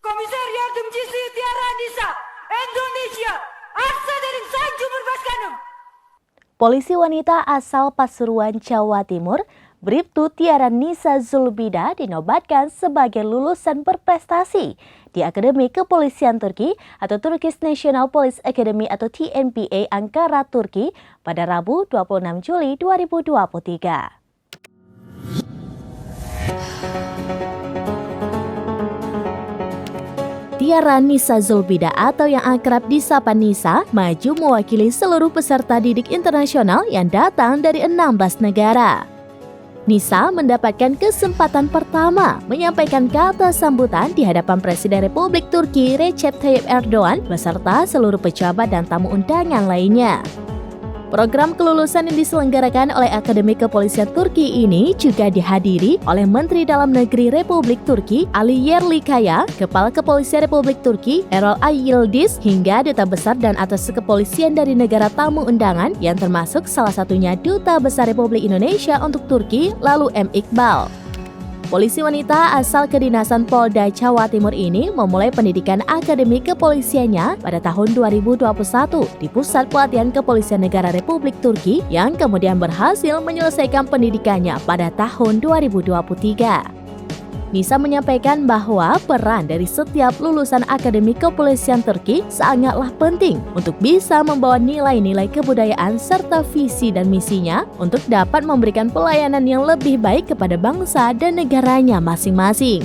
Komisar Yardım Cisi Tiara Nisa, Indonesia, Aksa dari Sanju Berbaskanum. Polisi wanita asal Pasuruan, Jawa Timur, Bribtu Tiara Nisa Zulbida dinobatkan sebagai lulusan berprestasi di Akademi Kepolisian Turki atau Turkish National Police Academy atau TNPA Ankara, Turki pada Rabu 26 Juli 2023. Tiara Nisa Zulbida atau yang akrab disapa Nisa maju mewakili seluruh peserta didik internasional yang datang dari 16 negara. Nisa mendapatkan kesempatan pertama menyampaikan kata sambutan di hadapan Presiden Republik Turki Recep Tayyip Erdogan beserta seluruh pejabat dan tamu undangan lainnya. Program kelulusan yang diselenggarakan oleh Akademi Kepolisian Turki ini juga dihadiri oleh Menteri Dalam Negeri Republik Turki Ali Yerlikaya, Kepala Kepolisian Republik Turki Erol Ayildiz, hingga Duta Besar dan Atas Kepolisian dari negara tamu undangan yang termasuk salah satunya Duta Besar Republik Indonesia untuk Turki, lalu M. Iqbal. Polisi wanita asal kedinasan Polda Jawa Timur ini memulai pendidikan akademi kepolisiannya pada tahun 2021 di Pusat Pelatihan Kepolisian Negara Republik Turki yang kemudian berhasil menyelesaikan pendidikannya pada tahun 2023. Nisa menyampaikan bahwa peran dari setiap lulusan Akademi Kepolisian Turki sangatlah penting untuk bisa membawa nilai-nilai kebudayaan serta visi dan misinya untuk dapat memberikan pelayanan yang lebih baik kepada bangsa dan negaranya masing-masing.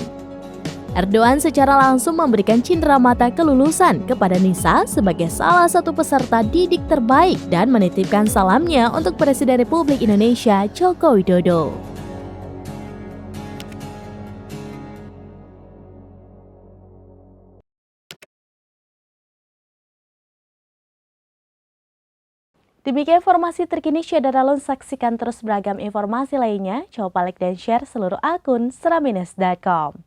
Erdogan secara langsung memberikan cenderamata kelulusan kepada Nisa sebagai salah satu peserta didik terbaik dan menitipkan salamnya untuk Presiden Republik Indonesia Joko Widodo. Demikian informasi terkini Syedara Lun, saksikan terus beragam informasi lainnya. Coba like dan share seluruh akun seramines.com.